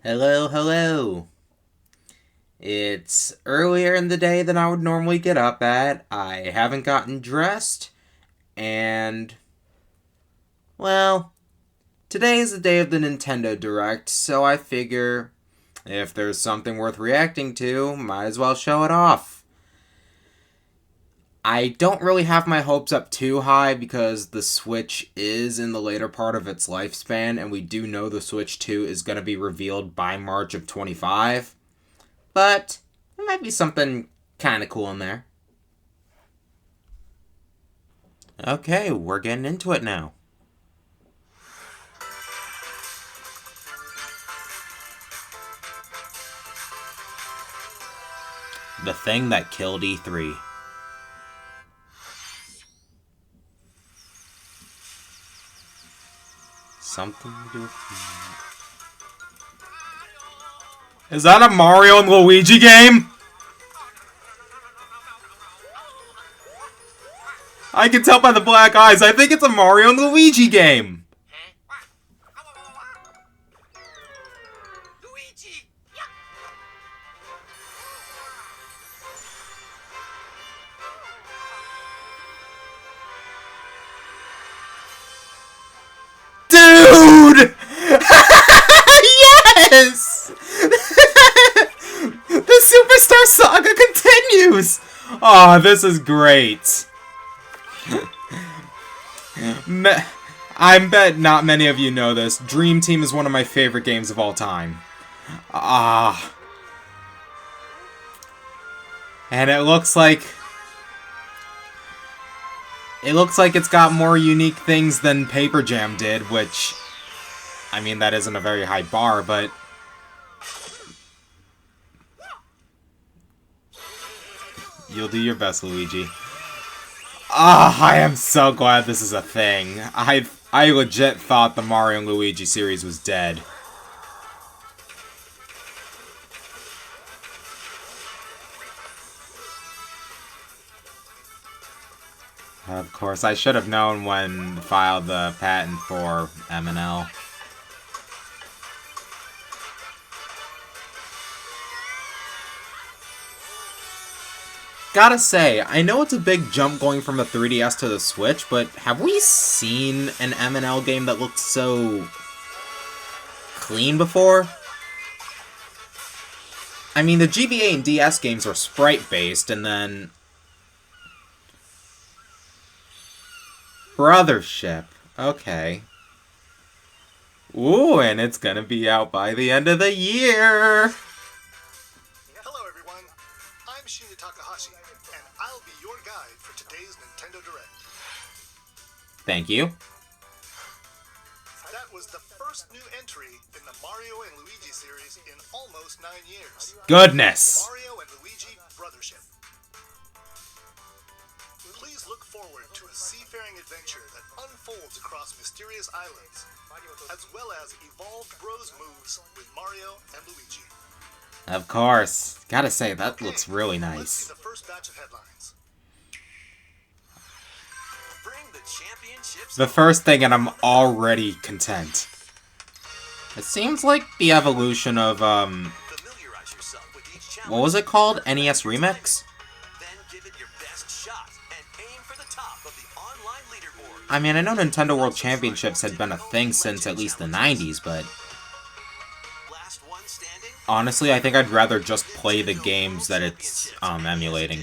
Hello, hello. It's earlier in the day than I would normally get up at. I haven't gotten dressed, and, well, today is the day of the Nintendo Direct, so I figure if there's something worth reacting to, might as well show it off. I don't really have my hopes up too high because the Switch is in the later part of its lifespan, and we do know the Switch 2 is going to be revealed by March of 25. But there might be something kind of cool in there. Okay, we're getting into it now. The thing that killed E3. Something to do with... Is that a Mario and Luigi game? I can tell by the black eyes. I think it's a Mario and Luigi game. Dude! Yes! The Superstar Saga continues! Aw, oh, this is great. I bet not many of you know this. Dream Team is one of my favorite games of all time. Ah. And it looks like... it's got more unique things than Paper Jam did, which... I mean, that isn't a very high bar, but... You'll do your best, Luigi. Ah, I am so glad this is a thing. I legit thought the Mario and Luigi series was dead. Of course, I should have known when to file the patent for M&L. Gotta say, I know it's a big jump going from the 3DS to the Switch, but have we seen an M&L game that looked so clean before? I mean, the GBA and DS games were sprite-based, and then... Brothership. Okay. Ooh, and it's gonna be out by the end of the year! And I'll be your guide for today's Nintendo Direct. Thank you. That was the first new entry in the Mario and Luigi series in almost 9 years. Goodness! Mario and Luigi Brothership. Please look forward to a seafaring adventure that unfolds across mysterious islands, as well as evolved Bros moves with Mario and Luigi. Of course. Gotta say, that looks really nice. Let's see the first batch of headlines. The first thing, and I'm already content. It seems like the evolution of, what was it called? NES Remix? I mean, I know Nintendo World Championships had been a thing since at least the 90s, but... honestly, I think I'd rather just play the games that it's, emulating.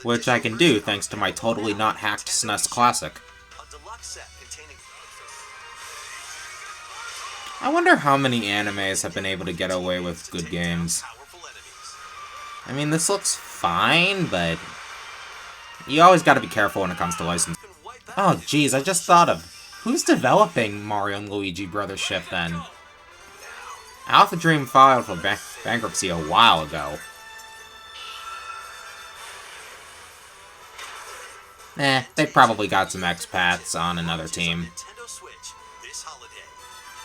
Which I can do, thanks to my totally not hacked SNES Classic. I wonder how many animes have been able to get away with good games. I mean, this looks fine, but... you always gotta be careful when it comes to licensing. Oh, jeez, I just thought of... who's developing Mario and Luigi Brothership, then? Alpha Dream filed for bankruptcy a while ago. They probably got some expats on another team.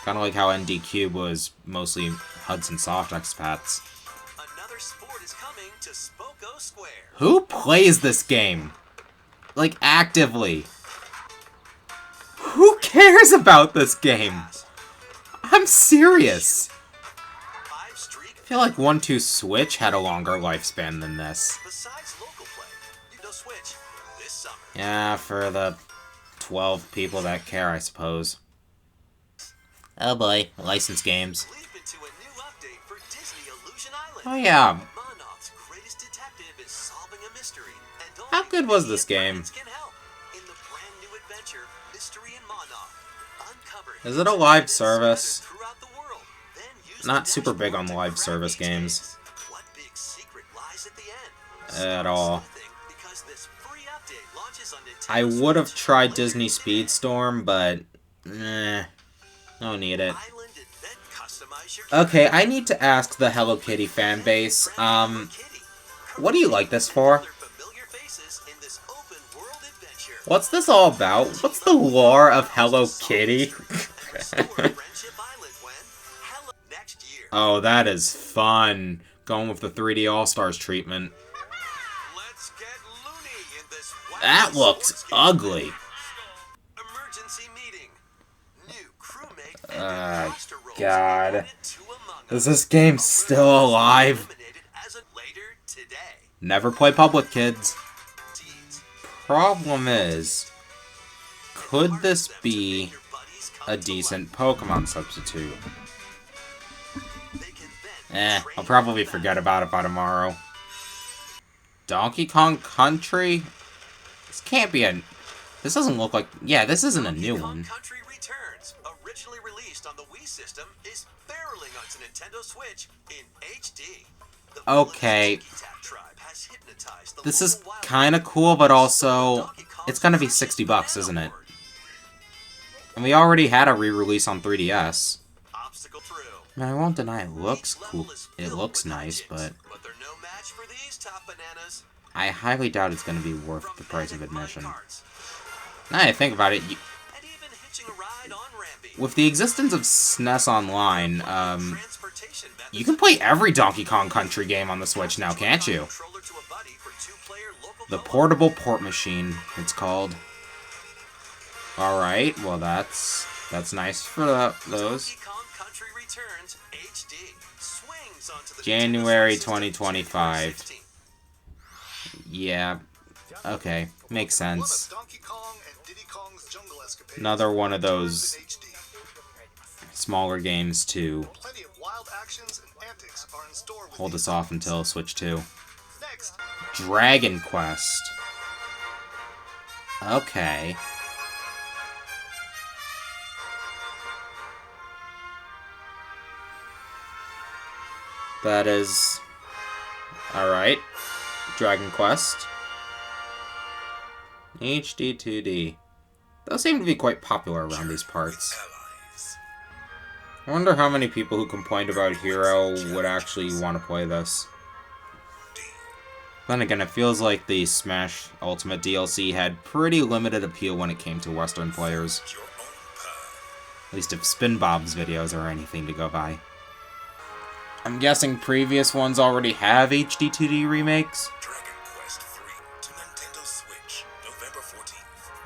Kinda like how ND Cube was mostly Hudson Soft expats. Who plays this game? Like, actively? Who cares about this game? I'm serious. I feel like 1-2 Switch had a longer lifespan than this. Yeah, for the 12 people that care, I suppose. Oh boy, licensed games. Oh yeah. How good was this game? Is it a live service? Not super big on live service games. At all. I would have tried Disney Speedstorm, but don't need it. Okay, I need to ask the Hello Kitty fanbase, what do you like this for? What's this all about? What's the lore of Hello Kitty? Oh, that is fun. Going with the 3D All-Stars treatment. That looks ugly. God. Is this game still alive? Never play public, kids. Problem is, could this be a decent Pokemon substitute? I'll probably forget about it by tomorrow. Donkey Kong Country? This can't be a... This doesn't look like... Yeah, this isn't a new one. Country Returns, originally released on the Wii system, is barreling onto Nintendo Switch in HD. Okay. This is kind of cool, but also... It's gonna be $60, isn't it? And we already had a re-release on 3DS. I won't deny it looks cool. It looks nice, but... I highly doubt it's going to be worth the price of admission. Now that I think about it, with the existence of SNES Online, you can play every Donkey Kong Country game on the Switch now, can't you? The Portable Port Machine, it's called. Alright, well that's nice for those. January 2025. Yeah, okay, makes sense. Another one of those smaller games to hold us off until Switch 2. Dragon Quest. Okay. That is... Alright. Dragon Quest. HD 2D. Those seem to be quite popular around these parts. I wonder how many people who complained about Hero would actually want to play this. Then again, it feels like the Smash Ultimate DLC had pretty limited appeal when it came to Western players. At least if Spin Bob's videos are anything to go by. I'm guessing previous ones already have HD 2D remakes?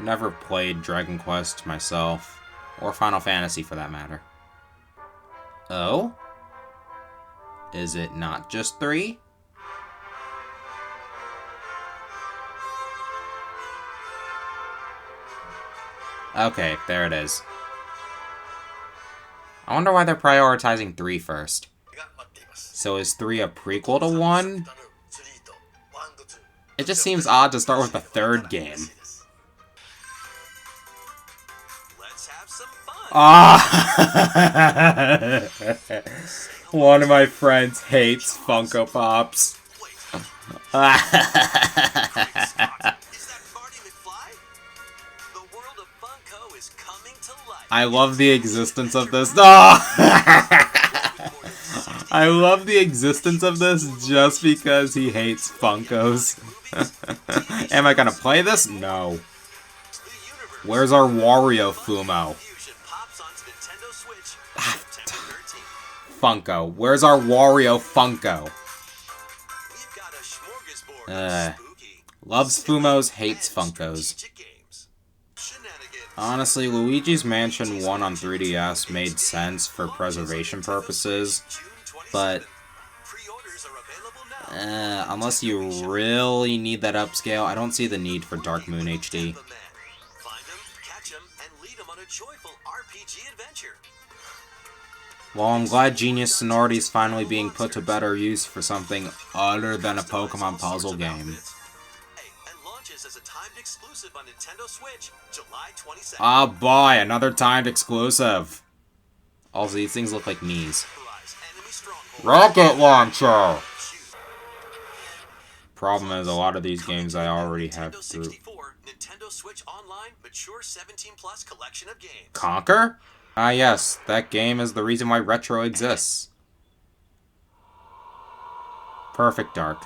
Never played Dragon Quest myself, or Final Fantasy for that matter. Oh? Is it not just 3? Okay, there it is. I wonder why they're prioritizing 3 first. So is 3 a prequel to 1? It just seems odd to start with the 3rd game. Ah! One of my friends hates Funko Pops. I love the existence of this. I love the existence of this just because he hates Funkos. Am I gonna play this? No. Where's our Wario Fumo? Funko. Where's our Wario Funko? Loves Fumos, hates Funkos. Honestly, Luigi's Mansion 1 on 3DS made sense for preservation purposes, but unless you really need that upscale, I don't see the need for Dark Moon HD. Well, I'm glad Genius Sonority is finally being put to better use for something other than a Pokemon puzzle game. Oh boy, another timed exclusive. Also, these things look like knees. Rocket Launcher! Problem is, a lot of these games I already have through. Conquer? Ah yes, that game is the reason why Retro exists. Perfect Dark.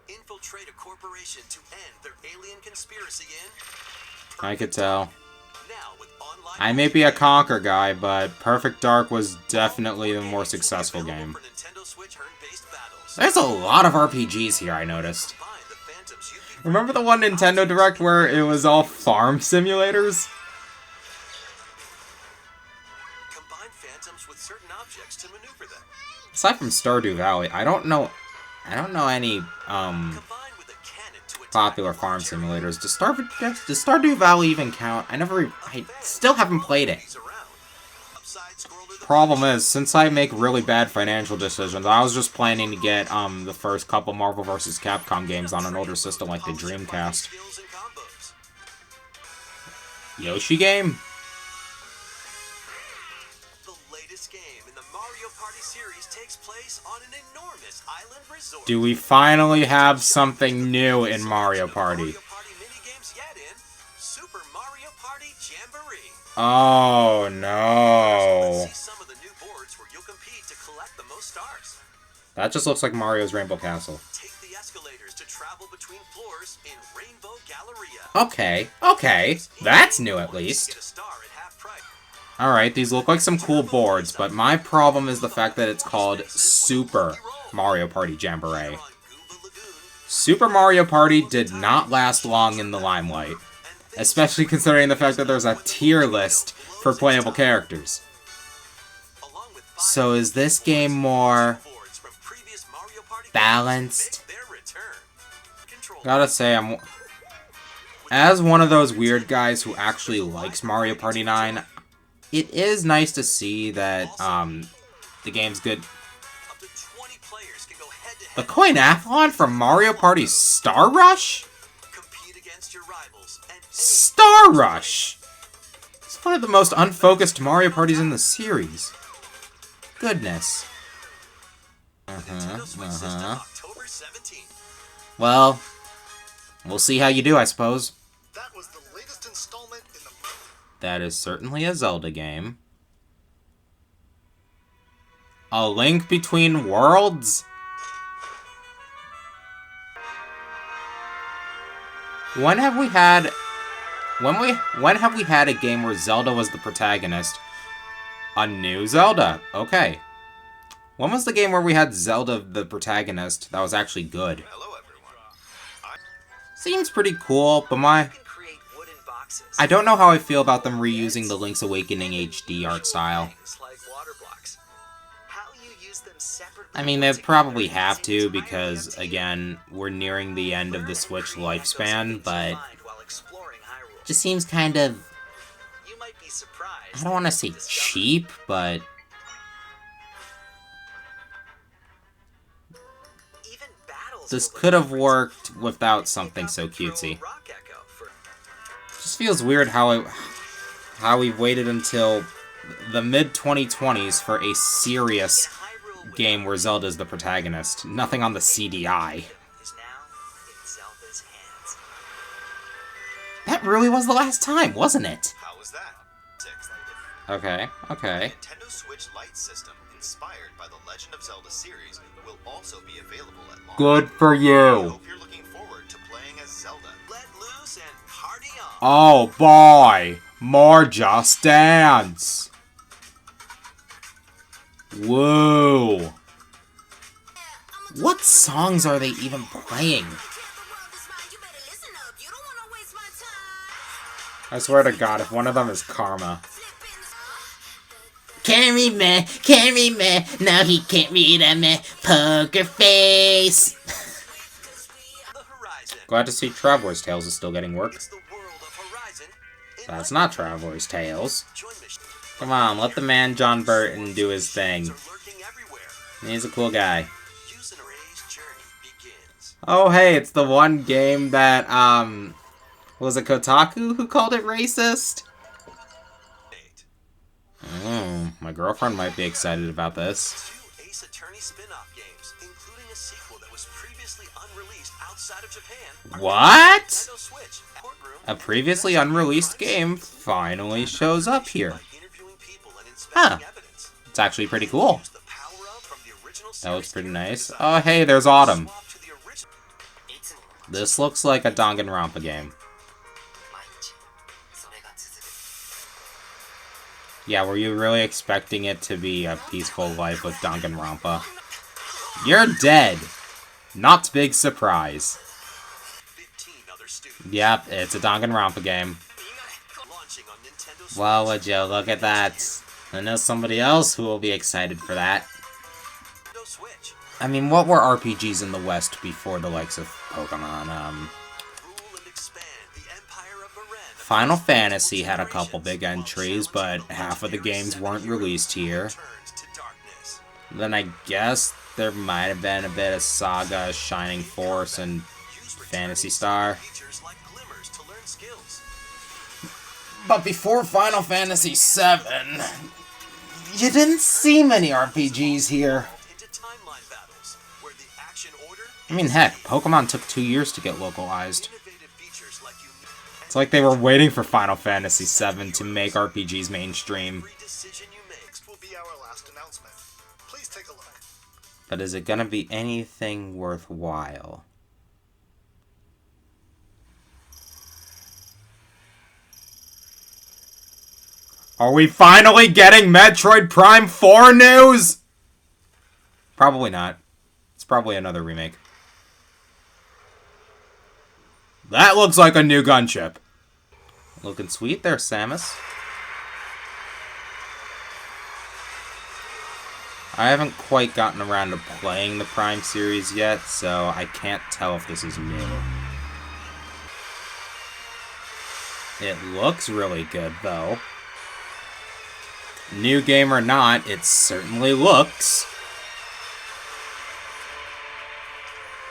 Infiltrate a corporation to end their alien conspiracy in. I could tell. I may be a Conquer guy, but Perfect Dark was definitely the more successful game. There's a lot of RPGs here, I noticed. Remember the one Nintendo Direct where it was all farm simulators? Aside from Stardew Valley, I don't know any popular farm simulators. Does Stardew Valley even count? I still haven't played it. Problem is, since I make really bad financial decisions, I was just planning to get the first couple Marvel vs. Capcom games on an older system like the Dreamcast. Yoshi game? The latest game in the Mario Party series takes place on an enormous island resort. Do we finally have something new in Mario Party? Oh no. That just looks like Mario's Rainbow Castle. Take the escalators to travel between floors in Rainbow Galleria. Okay. That's new at least. Alright, these look like some cool boards, but my problem is the fact that it's called Super Mario Party Jamboree. Super Mario Party did not last long in the limelight, especially considering the fact that there's a tier list for playable characters. So is this game more balanced? Gotta say, as one of those weird guys who actually likes Mario Party 9, it is nice to see that the game's good. The Coin Athlon from Mario Party Star Rush? Star Rush! It's one of the most unfocused Mario Parties in the series. Goodness. Well, we'll see how you do, I suppose. That was the latest installment in the... That is certainly a Zelda game. A Link Between Worlds? When have we had a game where Zelda was the protagonist? A new Zelda. Okay. When was the game where we had Zelda the protagonist that was actually good? Hello, everyone. Seems pretty cool, but I don't know how I feel about them reusing the Link's Awakening HD art style. I mean, they probably have to because, again, we're nearing the end of the Switch lifespan, but it just seems kind of, I don't want to say cheap, but this could have worked without something so cutesy. Just feels weird how we've waited until the mid-2020s for a serious game where Zelda's the protagonist. Nothing on the CDI. That really was the last time, wasn't it? How was that? Okay. Nintendo Switch Lite system, inspired by the Legend of Zelda series, will also be available at launch. Good for you. I hope you're looking forward to playing as Zelda. Let loose and party on. Oh boy, more Just Dance. Whoa. What songs are they even playing? I swear to God, if one of them is Karma. Carry me, now he can't read a me, poker face. Glad to see Traveler's Tales is still getting work. That's not Traveler's Tales. Come on, let the man John Burton do his thing. He's a cool guy. Oh hey, it's the one game that, was it Kotaku who called it racist? Oh, my girlfriend might be excited about this. What? A previously unreleased game finally shows up here. Huh. It's actually pretty cool. That looks pretty nice. Oh, hey, there's Autumn. This looks like a Danganronpa game. Yeah, were you really expecting it to be a peaceful life with Danganronpa? You're dead! Not big surprise. Yep, it's a Danganronpa game. Well, would you look at that? I know somebody else who will be excited for that. I mean, what were RPGs in the West before the likes of Pokemon? Final Fantasy had a couple big entries, but half of the games weren't released here. Then I guess there might have been a bit of Saga, Shining Force, and Phantasy Star. But before Final Fantasy VII, you didn't see many RPGs here. I mean, heck, Pokemon took 2 years to get localized. It's like they were waiting for Final Fantasy VII to make RPGs mainstream. But is it gonna be anything worthwhile? Are we finally getting Metroid Prime 4 news? Probably not. It's probably another remake. That looks like a new gunship. Looking sweet there, Samus. I haven't quite gotten around to playing the Prime series yet, so I can't tell if this is new. It looks really good, though. New game or not, it certainly looks.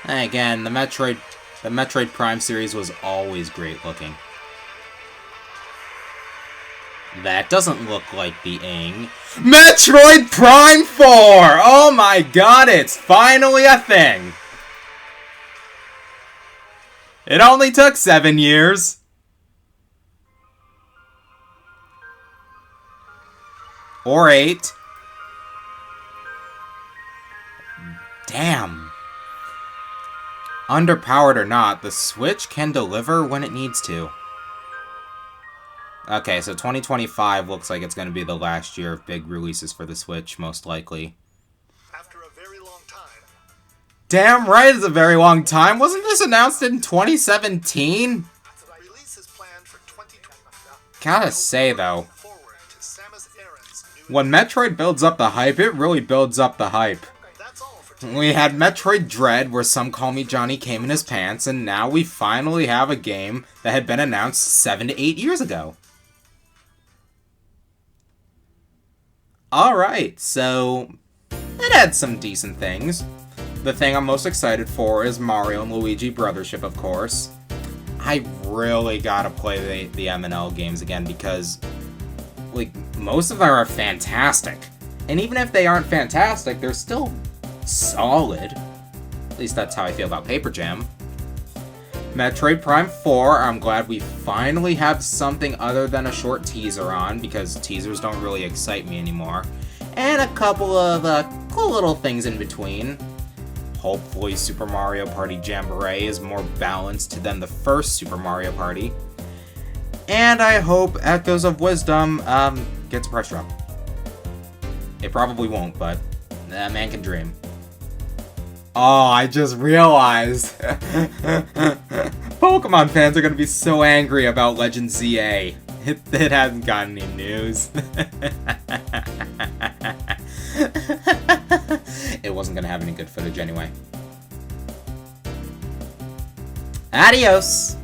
And again, the Metroid Prime series was always great looking. That doesn't look like the Ing. Metroid Prime 4! Oh my god, it's finally a thing! It only took 7 years. Or 8. Damn. Underpowered or not, the Switch can deliver when it needs to. Okay, so 2025 looks like it's going to be the last year of big releases for the Switch, most likely. After a very long time. Damn right, it's a very long time. Wasn't this announced in 2017? Release is planned for 2020. Gotta say, though, when Metroid builds up the hype, it really builds up the hype. We had Metroid Dread, where Some Call Me Johnny came in his pants, and now we finally have a game that had been announced 7 to 8 years ago. Alright, so it had some decent things. The thing I'm most excited for is Mario and Luigi Brothership, of course. I really gotta play the M&L games again because, like, most of them are fantastic. And even if they aren't fantastic, they're still solid. At least that's how I feel about Paper Jam. Metroid Prime 4, I'm glad we finally have something other than a short teaser on, because teasers don't really excite me anymore. And a couple of cool little things in between. Hopefully Super Mario Party Jamboree is more balanced than the first Super Mario Party. And I hope Echoes of Wisdom gets a price drop. It probably won't, but that man can dream. Oh, I just realized Pokemon fans are gonna be so angry about Legend ZA. It hasn't gotten any news. It wasn't gonna have any good footage anyway. Adios!